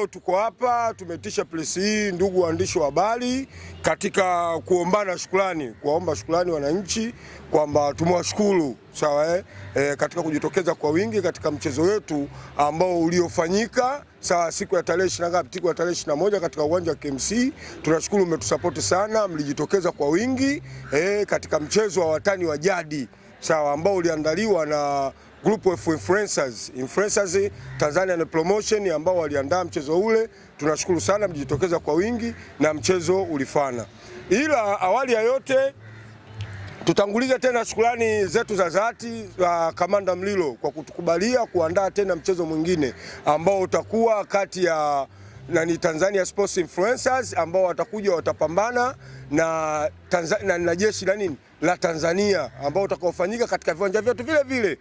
leo tuko hapa tumetisha press hii, ndugu waandishi wa habari, katika kuombana shukrani, kuomba shukrani wananchi kwamba tumewashukuru sawa katika kujitokeza kwa wingi katika mchezo wetu ambao uliofanyika sawa siku ya tarehe 21 katika uwanja wa KMC. Tunashukuru umetusupport sana, mlijitokeza kwa wingi katika mchezo wa watani wa jadi sawa ambao uliandaliwa na group of influencers Tanzania Promotion ambao waliandaa mchezo ule. Tunashukuru sana, mlijitokeza kwa wingi na mchezo ulifana. Ila awali ya yote tutangulize tena shukrani zetu za dhati za Kamanda Mlilo kwa kutukubalia kuandaa tena mchezo mwingine ambao utakuwa kati ya Tanzania Sports Influencers ambao watakuja watapambana na jeshi la Tanzania ambao utakaofanyika katika viwanja vyetu vile vile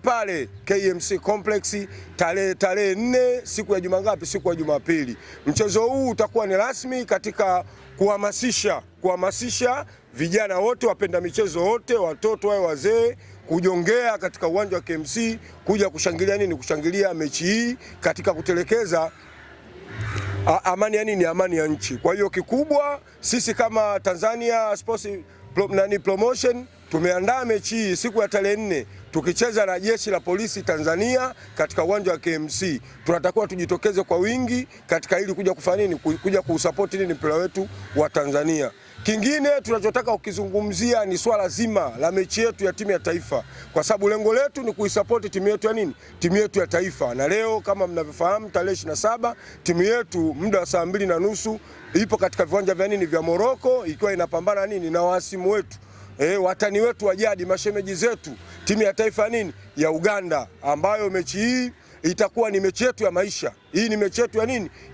pale KMC Complex tarehe 4 siku ya siku ya Jumapili. Mchezo huu utakuwa ni rasmi katika kuhamasisha vijana wote, wapenda michezo wote, watoto wao, wazee, kujongea katika uwanja wa KMC kuja kushangilia kushangilia mechi hii katika kutelekeza amani ya nchi. Kwa hiyo kikubwa sisi kama Tanzania Sports Promotion tumeandaa mechi hii siku ya tarehe 4 tukicheza na jeshi la polisi Tanzania katika uwanja wa KMC. Tunatakiwa tujitokeze kwa wingi katika ili kuja kufanya kuja kusupport mpira wetu wa Tanzania. Kingine tunachotaka ukizungumzia ni swala zima la mechi yetu ya timu ya taifa, kwa sababu lengo letu ni kuisupport timu yetu ya timu yetu ya taifa. Na leo kama mnavyofahamu tarehe 27 timu yetu muda wa saa 2:30 ipo katika viwanja vya Morocco ikiwa inapambana na wahasimu wetu watani wetu wa jadi, mashemeji zetu, timu ya taifa ya Uganda, ambayo mechi hii itakuwa ni mechi yetu ya maisha. Hii ni mechi yetu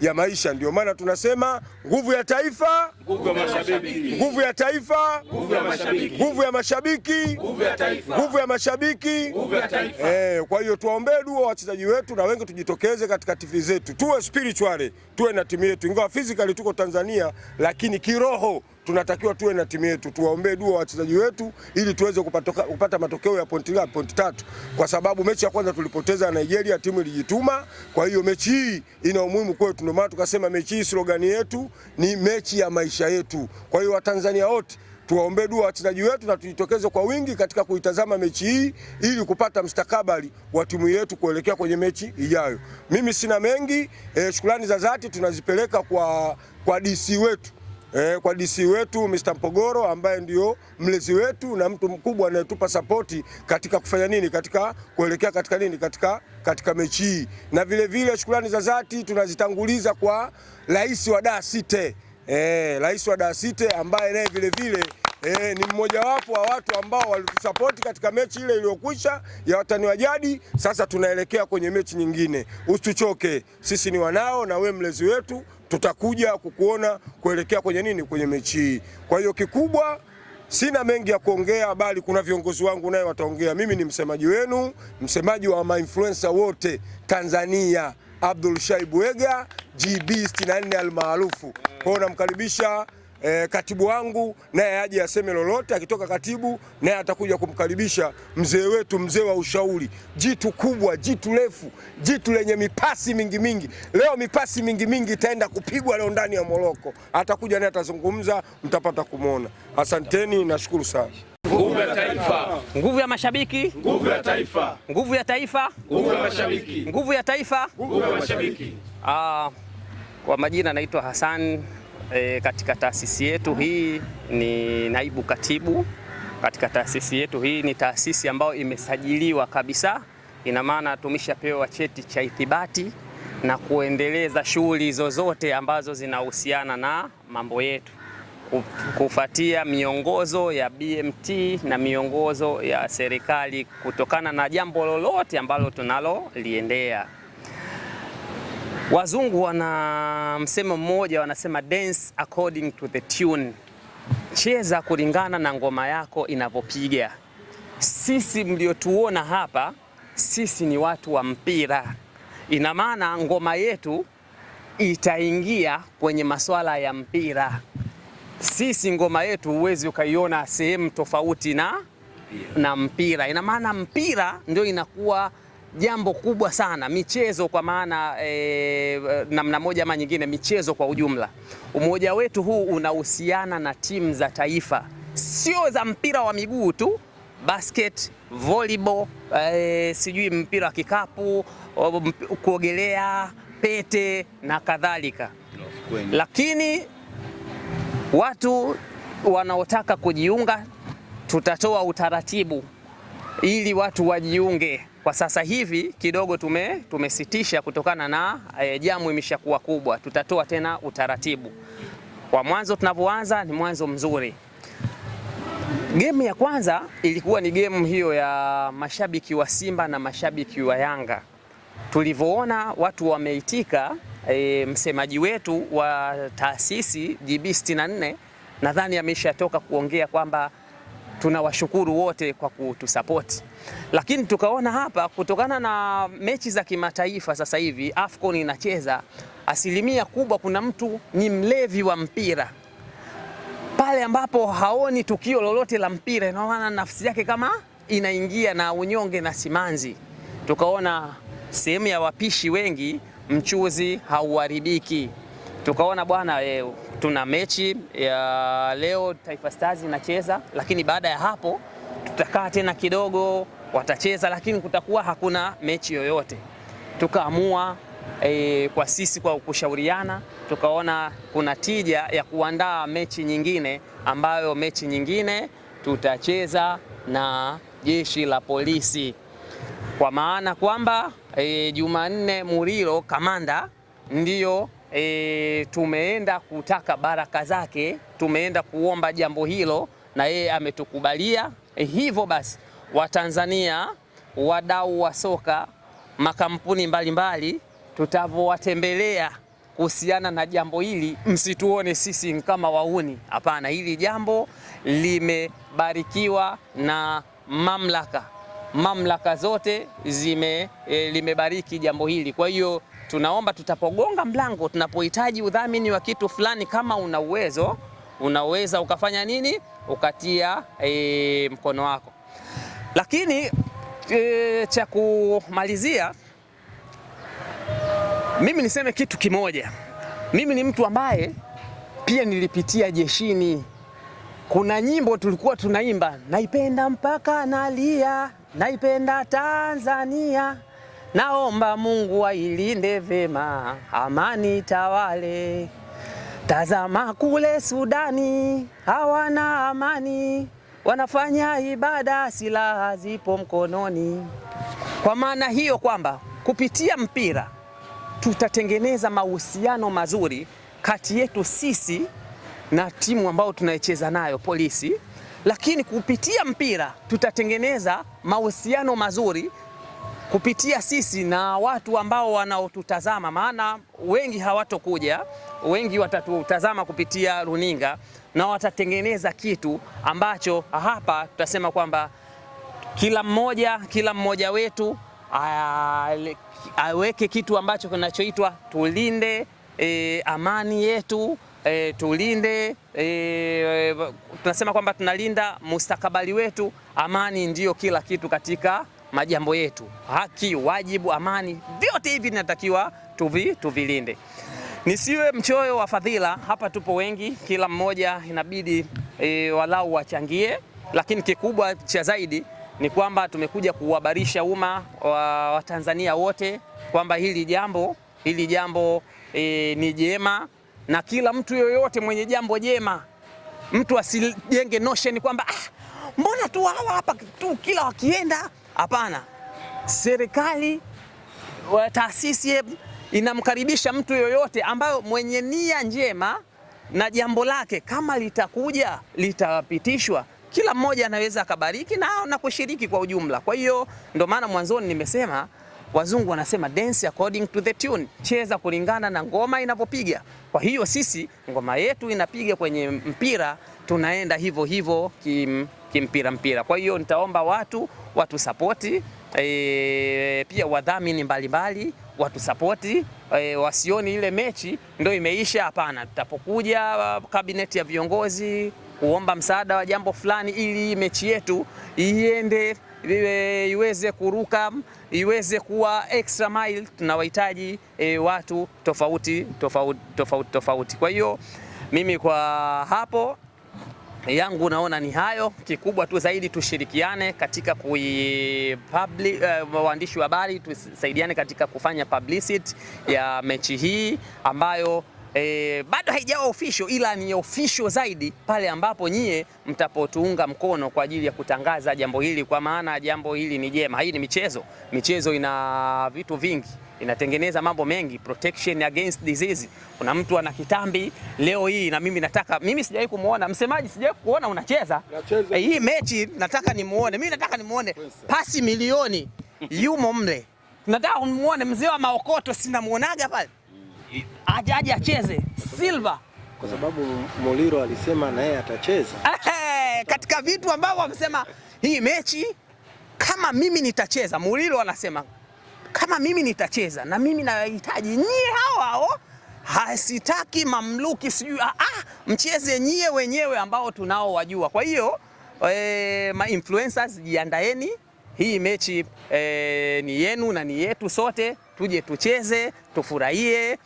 ya maisha. Ndio maana tunasema nguvu ya taifa, nguvu ya mashabiki, nguvu ya taifa, nguvu ya mashabiki, nguvu ya mashabiki, nguvu ya taifa, nguvu ya mashabiki, nguvu ya taifa. Kwa hiyo tuwaombee dua wachezaji wetu na wengi tujitokeze katika TV zetu, tuwe spiritually, tuwe na timu yetu. Ingawa physically tuko Tanzania, lakini kiroho tunatakiwa tuwe na timu yetu. Tuwaombee dua wachezaji wetu ili tuweze kupata matokeo ya pointi 3, kwa sababu mechi ya kwanza tulipoteza Nigeria, timu ilijituma. Kwa hiyo mechi hii ina umuhimu kwetu, ndio maana tukasema mechi hii slogan yetu ni mechi ya maisha yetu. Kwa hiyo Watanzania wote tuwaombee dua wachezaji wetu na tujitokeze kwa wingi katika kuitazama mechi hii ili kupata mustakabali wa timu yetu kuelekea kwenye mechi ijayo. Mimi sina mengi, shukrani za dhati tunazipeleka kwa DC wetu. Kwa DC wetu Mr. Mpogoro ambaye ndio mlezi wetu na mtu mkubwa anayetupa sapoti katika kufanya katika kuelekea katika mechi hii. Na vile vile shukrani za dhati tunazitanguliza kwa Rais wa Dar City. Rais wa Dar City ambaye naye vile vile ni mmoja wapo wa watu ambao walitusupport katika mechi ile iliyokwisha ya watani wa jadi. Sasa tunaelekea kwenye mechi nyingine. Usituchoke. Sisi ni wanao na we mlezi wetu, tutakuja kukuona kuelekea kwenye mechi hii. Kwa hiyo kikubwa sina mengi ya kuongea, bali kuna viongozi wangu naye wataongea. Mimi ni msemaji wenu, msemaji wa ma-influencer wote Tanzania, Abdul Shaibu Wega GB64 almaarufu. Kwa hiyo namkaribisha katibu wangu naye aje aseme lolote. Akitoka katibu naye atakuja kumkaribisha mzee wetu, mzee wa ushauri, jitu kubwa, jitu refu, jitu lenye mipasi mingi. Leo mipasi mingi itaenda kupigwa leo ndani ya Morocco. Atakuja naye atazungumza, mtapata kumwona. Asanteni, nashukuru sana. Nguvu ya taifa, nguvu ya mashabiki, nguvu ya taifa, nguvu ya taifa, nguvu ya mashabiki, nguvu ya taifa, nguvu ya mashabiki. Kwa majina naitwa Hassan. Katika taasisi yetu hii ni naibu katibu. Katika taasisi yetu hii ni taasisi ambayo imesajiliwa kabisa, ina maana tumeshapewa cheti cha ithibati na kuendeleza shughuli zozote ambazo zinahusiana na mambo yetu kufuatia miongozo ya BMT na miongozo ya serikali kutokana na jambo lolote ambalo tunaloliendea. Wazungu wana msemo mmoja, wanasema dance according to the tune, cheza kulingana na ngoma yako inavyopiga. Sisi mliotuona hapa, sisi ni watu wa mpira. Ina maana ngoma yetu itaingia kwenye masuala ya mpira. Sisi ngoma yetu huwezi ukaiona sehemu tofauti na mpira. Ina maana mpira ndio inakuwa jambo kubwa sana, michezo kwa maana namna moja ama nyingine, michezo kwa ujumla. Umoja wetu huu unahusiana na timu za taifa, sio za mpira wa miguu tu, basket, volleyball, sijui mpira wa kikapu, kuogelea, pete na kadhalika. Lakini watu wanaotaka kujiunga, tutatoa utaratibu ili watu wajiunge. Kwa sasa hivi kidogo tumesitisha kutokana na jamu imeshakuwa kubwa. Tutatoa tena utaratibu. Kwa mwanzo tunavyoanza ni mwanzo mzuri. Game ya kwanza ilikuwa ni game hiyo ya mashabiki wa Simba na mashabiki wa Yanga. Tulivyoona watu wameitika, msemaji wetu wa taasisi GB64 nadhani ameshatoka kuongea kwamba tunawashukuru wote kwa kutusapoti. Lakini tukaona hapa kutokana na mechi za kimataifa sasa hivi AFCON inacheza, asilimia kubwa kuna mtu ni mlevi wa mpira. Pale ambapo haoni tukio lolote la mpira, inaona nafsi yake kama inaingia na unyonge na simanzi. Tukaona sehemu ya wapishi wengi mchuzi hauharibiki. Tukaona bwana, tuna mechi ya leo Taifa Stars inacheza, lakini baada ya hapo tutakaa tena kidogo, watacheza, lakini kutakuwa hakuna mechi yoyote. Tukaamua kwa sisi kwa kushauriana, tukaona kuna tija ya kuandaa mechi nyingine, ambayo mechi nyingine tutacheza na jeshi la polisi, kwa maana kwamba Jumanne Murilo kamanda ndiyo tumeenda kutaka baraka zake, tumeenda kuomba jambo hilo na yeye ametukubalia. Hivyo basi Watanzania, wadau wa soka, makampuni mbalimbali, tutavowatembelea kuhusiana na jambo hili, msituone sisi kama wauni. Hapana, hili jambo limebarikiwa na mamlaka zote limebariki jambo hili. Kwa hiyo tunaomba tutapogonga mlango, tunapohitaji udhamini wa kitu fulani, kama una uwezo, unaweza ukafanya nini, ukatia mkono wako. Lakini cha kumalizia, mimi niseme kitu kimoja. Mimi ni mtu ambaye pia nilipitia jeshini. Kuna nyimbo tulikuwa tunaimba, naipenda mpaka nalia, naipenda Tanzania, naomba Mungu ailinde vema, amani tawale. Tazama kule Sudani, hawana amani, wanafanya ibada, silaha zipo mkononi. Kwa maana hiyo kwamba kupitia mpira tutatengeneza mahusiano mazuri kati yetu sisi na timu ambayo tunaicheza nayo polisi, lakini kupitia mpira tutatengeneza mahusiano mazuri kupitia sisi na watu ambao wanaotutazama, maana wengi hawatokuja, wengi watatutazama kupitia runinga na watatengeneza kitu ambacho hapa tutasema kwamba kila mmoja wetu aweke kitu ambacho kinachoitwa tulinde amani yetu, tulinde tunasema kwamba tunalinda mustakabali wetu. Amani ndiyo kila kitu katika majambo yetu, haki, wajibu, amani, vyote hivi vinatakiwa tuvilinde. Nisiwe mchoyo wa fadhila, hapa tupo wengi, kila mmoja inabidi walau wachangie, lakini kikubwa cha zaidi ni kwamba tumekuja kuhabarisha umma wa Tanzania wote kwamba hili jambo ni jema, na kila mtu yoyote mwenye jambo jema, mtu asijenge notion kwamba mbona tu hawa hapa tu kila wakienda. Hapana, serikali wa taasisi inamkaribisha mtu yoyote ambayo mwenye nia njema na jambo lake kama litakuja litapitishwa, kila mmoja anaweza akabariki na kushiriki kwa ujumla. Kwa hiyo ndio maana mwanzoni nimesema, wazungu wanasema dance according to the tune, cheza kulingana na ngoma inapopiga. Kwa hiyo sisi ngoma yetu inapiga kwenye mpira, tunaenda hivyo hivyo kimpira. Kwa hiyo nitaomba watu sapoti, pia wadhamini mbalimbali watu sapoti, wasioni ile mechi ndio imeisha. Hapana, tutapokuja kabineti ya viongozi kuomba msaada wa jambo fulani ili mechi yetu iende iweze kuruka, iweze kuwa extra mile, tunawahitaji watu tofauti. Kwa hiyo mimi kwa hapo yangu naona ni hayo. Kikubwa tu zaidi tushirikiane katika waandishi wa habari, tusaidiane katika kufanya publicity ya mechi hii ambayo bado haijawa official, ila ni official zaidi pale ambapo nyie mtapotuunga mkono kwa ajili ya kutangaza jambo hili, kwa maana jambo hili ni jema. Hii ni michezo ina vitu vingi, inatengeneza mambo mengi, protection against disease. Kuna mtu ana kitambi leo hii, na mimi sijawahi kumuona msemaji, sijawahi kuona unacheza hii mechi, nataka nimuone. Mimi nataka nimuone pasi milioni yumo mle, nataka nimuone mzee wa maokoto, sinamuonaga pale, aje acheze Silva, kwa sababu Muliro alisema na yeye atacheza. Katika vitu ambavyo wamesema hii mechi kama mimi nitacheza, Muliro anasema kama mimi nitacheza na mimi nahitaji nyie hao, hasitaki mamluki sijui, mcheze nyie wenyewe ambao tunao wajua. Kwa hiyo ma influencers jiandaeni, hii mechi ni yenu na ni yetu sote, tuje tucheze, tufurahie,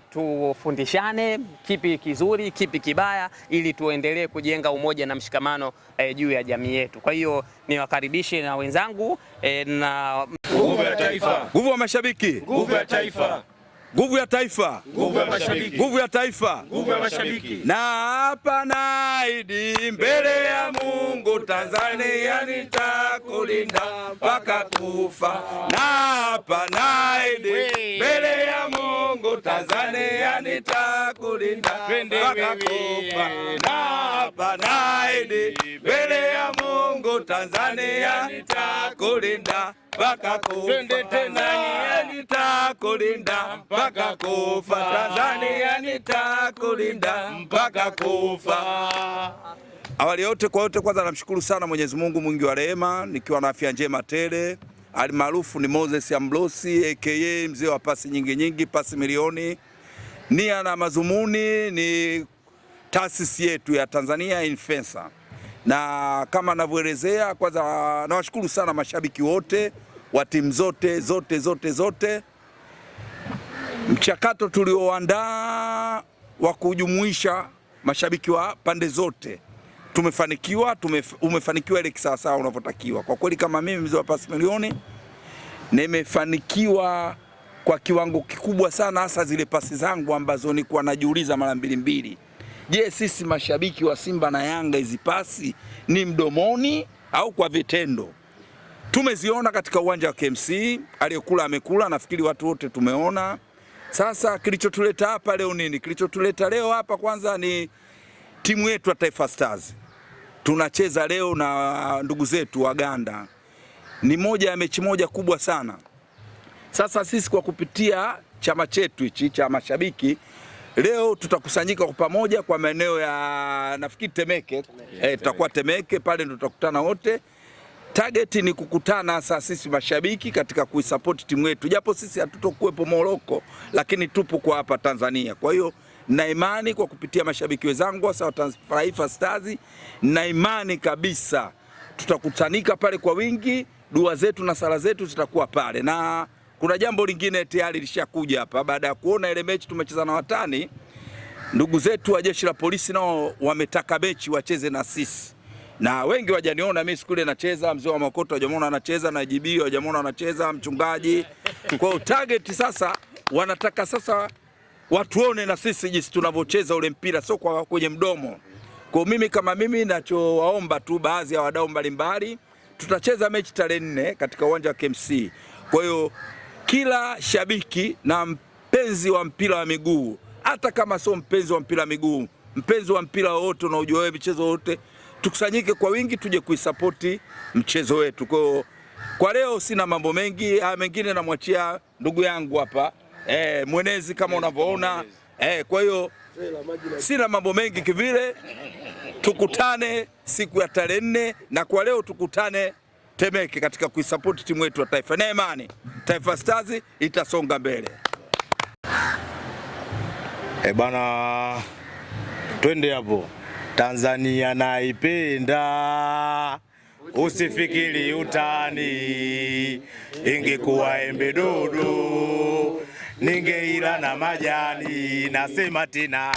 tufundishane kipi kizuri, kipi kibaya, ili tuendelee kujenga umoja na mshikamano juu ya jamii yetu. Kwa hiyo niwakaribishe na wenzangu na Nguvu ya Taifa, nguvu ya mashabiki, nguvu ya Taifa, nguvu ya Taifa, nguvu ya mashabiki, nguvu ya Taifa, nguvu ya mashabiki. Na hapa naahidi mbele ya Mungu, Tanzania nitakulinda mpaka kufa. Na hapa naahidi mbele ya Mungu, Tanzania nitakulinda mpaka kufa. Na hapa naahidi mbele ya Mungu, Tanzania nitakulinda mpaka kufa. Tanzania nitakulinda mpaka kufa. Tanzania nitakulinda mpaka kufa. Awali yote kwa yote, kwanza namshukuru sana Mwenyezi Mungu mwingi wa rehema, nikiwa na afya njema tele. Alimaarufu ni Moses Amblosi aka mzee wa pasi nyingi, pasi milioni. Nia na mazumuni ni taasisi yetu ya Tanzania Influencer. Na kama navyoelezea, kwanza nawashukuru sana mashabiki wote wa timu zote. Mchakato tulioandaa wa kujumuisha mashabiki wa pande zote tumefanikiwa, umefanikiwa ile kisawasawa unavyotakiwa. Kwa kweli kama mimi mzee wa pasi milioni nimefanikiwa kwa kiwango kikubwa sana, hasa zile pasi zangu ambazo nilikuwa najiuliza mara mbili. Je, sisi mashabiki wa Simba na Yanga hizi pasi ni mdomoni au kwa vitendo? Tumeziona katika uwanja wa KMC, aliyekula amekula, nafikiri watu wote tumeona. Sasa kilichotuleta hapa leo nini? Kilichotuleta leo hapa kwanza ni timu yetu ya Taifa Stars. Tunacheza leo na ndugu zetu Waganda. Ni moja ya mechi moja kubwa sana. Sasa sisi kwa kupitia chama chetu hichi cha mashabiki, leo tutakusanyika kwa pamoja kwa maeneo ya nafikiri Temeke. Tutakuwa Temeke pale, ndo tutakutana wote. Target ni kukutana sasa sisi mashabiki katika kuisupport timu yetu, japo sisi hatutokuwepo Morocco, lakini tupo kwa hapa Tanzania. Kwa hiyo na imani kwa kupitia mashabiki wenzangu wa Taifa Stars, na imani kabisa tutakutanika pale kwa wingi, dua zetu na sala zetu zitakuwa pale. Na kuna jambo lingine tayari lishakuja hapa, baada ya kuona ile mechi tumecheza na watani, ndugu zetu wa jeshi la polisi nao wametaka mechi wacheze na sisi. Na wengi wajaniona mimi siku ile nacheza, mzee wa Makoto hajamwona anacheza, na JB hajamwona anacheza, mchungaji. Kwa target sasa wanataka sasa watuone na sisi jinsi tunavyocheza ule mpira, sio kwa kwenye mdomo. Kwa mimi kama mimi ninachowaomba tu baadhi ya wadau mbalimbali, tutacheza mechi tarehe 4 katika uwanja wa KMC. Kwa hiyo kila shabiki na mpenzi wa mpira wa miguu, hata kama sio mpenzi wa mpira wa miguu, mpenzi wa mpira wote unaojua wewe, michezo yote, tukusanyike kwa wingi tuje kuisapoti mchezo wetu. Kwa leo sina mambo mengi, mengine namwachia ndugu yangu hapa mwenezi kama unavyoona. Kwa hiyo sina mambo mengi kivile, tukutane siku ya tarehe 4, na kwa leo tukutane Temeke katika kuisupport timu yetu ya taifa. Na imani Taifa Stars itasonga mbele. Bana, twende hapo. Tanzania naipenda, usifikiri utani, ingekuwa embe dodo ningeila na majani. Nasema tena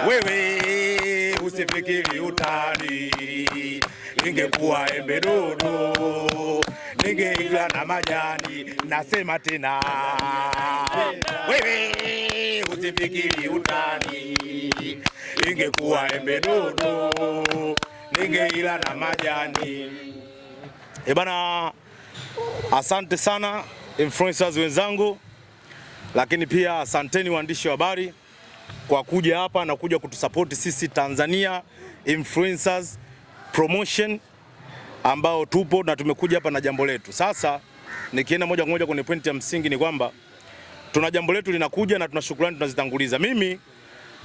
wewe, usifikiri utani, ingekuwa embe dodo ningeila na majani. Nasema tena wewe, usifikiri utani, ingekuwa embe dodo ningeila na majani. Bana, asante sana influencers wenzangu, lakini pia asanteni waandishi wa habari kwa kuja hapa na kuja kutusupport sisi Tanzania Influencers Promotion ambao tupo na tumekuja hapa na jambo letu. Sasa nikienda moja kwa moja kwenye pointi ya msingi ni kwamba tuna jambo letu linakuja na tuna shukrani tunazitanguliza. Mimi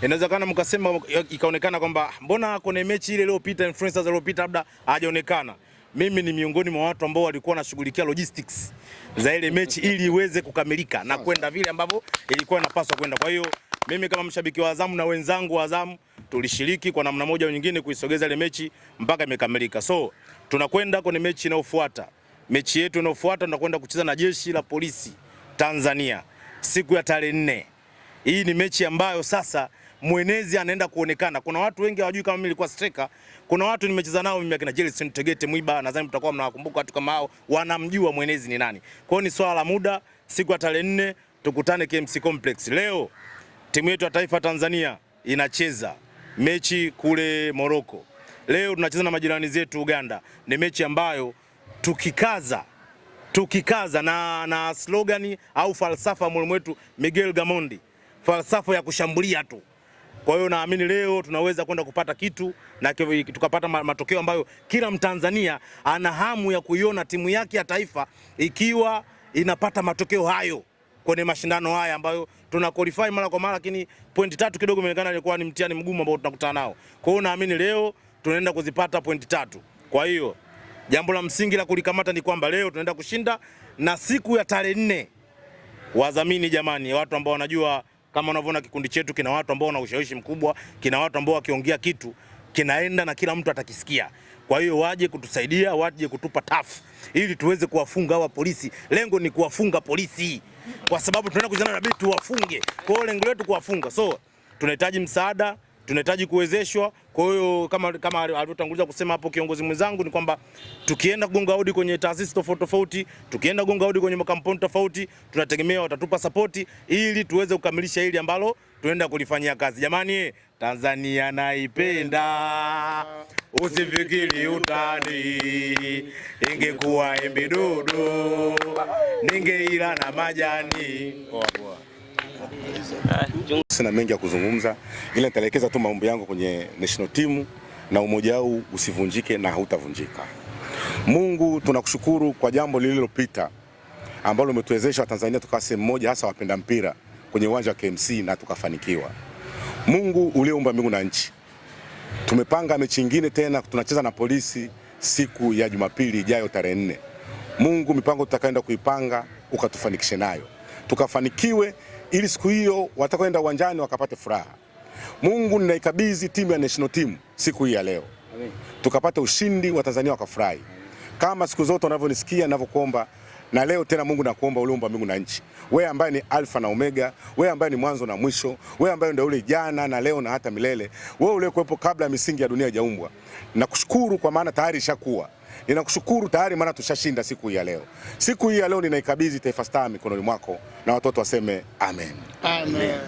inawezekana mkasema ikaonekana kwamba mbona kwenye mechi ile iliyopita influencers iliyopita labda hajaonekana. Mimi ni miongoni mwa watu ambao walikuwa wanashughulikia logistics za ile mechi ili iweze kukamilika na kwenda vile ambavyo ilikuwa inapaswa kwenda. Kwa hiyo mimi kama mshabiki wa Azam na wenzangu wa Azam tulishiriki kwa namna moja au nyingine kuisogeza ile mechi mpaka imekamilika. So tunakwenda kwenye mechi inayofuata. Mechi yetu inayofuata tunakwenda kucheza na Jeshi la Polisi Tanzania siku ya tarehe 4. Hii ni mechi ambayo sasa mwenezi anaenda kuonekana. Kuna watu wengi hawajui kama mimi nilikuwa striker. Kuna watu nimecheza nao mimi akina Jelson Tegete Mwiba, nadhani mtakuwa mnawakumbuka watu kama hao, wanamjua mwenezi ni nani. Kwa hiyo ni swala la muda, siku ya tarehe 4 tukutane KMC Complex. Leo timu yetu ya taifa Tanzania inacheza mechi kule Morocco. Leo tunacheza na majirani zetu Uganda. Ni mechi ambayo tukikaza na slogan au falsafa mwalimu wetu Miguel Gamondi, falsafa ya kushambulia tu. Kwa hiyo naamini leo tunaweza kwenda kupata kitu na tukapata matokeo ambayo kila Mtanzania ana hamu ya kuiona timu yake ya taifa ikiwa inapata matokeo hayo kwenye mashindano haya ambayo tuna qualify mara kwa mara, lakini pointi 3 kidogo imeonekana ilikuwa ni mtihani mgumu ambao tunakutana nao. Kwa hiyo naamini leo tunaenda kuzipata pointi 3. Kwa hiyo jambo la msingi la kulikamata ni kwamba leo tunaenda kushinda, na siku ya tarehe 4 wadhamini, jamani, watu ambao wanajua kama unavyoona kikundi chetu kina watu ambao wana ushawishi mkubwa, kina watu ambao wakiongea kitu kinaenda na kila mtu atakisikia. Kwa hiyo waje kutusaidia, waje kutupa tafu ili tuweze kuwafunga hawa polisi. Lengo ni kuwafunga polisi, kwa sababu tunaenda kujana na bitu wafunge. Kwa hiyo lengo letu kuwafunga. So tunahitaji msaada, tunahitaji kuwezeshwa. Kwa hiyo kama alivyotanguliza kusema hapo kiongozi mwenzangu ni kwamba tukienda kugonga hodi kwenye taasisi tofauti, tukienda kugonga hodi kwenye makampuni tofauti, tunategemea watatupa support ili tuweze kukamilisha hili ambalo tunaenda kulifanyia kazi. Jamani, Tanzania naipenda, usifikiri utani, ingekuwa embe dodo ningeila na majani. Sina mengi ya kuzungumza, ila nitaelekeza tu maombi yangu kwenye national team na umoja huu usivunjike na hautavunjika. Mungu, tunakushukuru kwa jambo lililopita ambalo umetuwezesha Tanzania tukawa sehemu moja, hasa wapenda mpira kwenye uwanja wa KMC na tukafanikiwa. Mungu uliyeumba mbingu na nchi, tumepanga mechi nyingine tena, tunacheza na Polisi siku ya Jumapili ijayo tarehe 4. Mungu, mipango tutakaenda kuipanga ukatufanikishe nayo, tukafanikiwe ili siku hiyo watakwenda uwanjani wakapate furaha. Mungu, ninaikabidhi timu ya national team siku hii ya leo. Amen. Tukapata ushindi wa Tanzania wakafurahi. Kama siku zote wanavyonisikia ninavyokuomba, na leo tena Mungu nakuomba uliumba mbingu na nchi. Wewe ambaye ni Alfa na Omega, wewe ambaye ni mwanzo na mwisho, wewe ambaye ndio ule jana na leo na hata milele, wewe uliyekuwepo kabla ya misingi ya dunia haijaumbwa. Nakushukuru kwa maana tayari ishakuwa. Ninakushukuru tayari maana tushashinda siku hii ya leo. Siku hii ya leo ninaikabidhi Taifa Stars mikononi mwako na watoto waseme amen. Amen.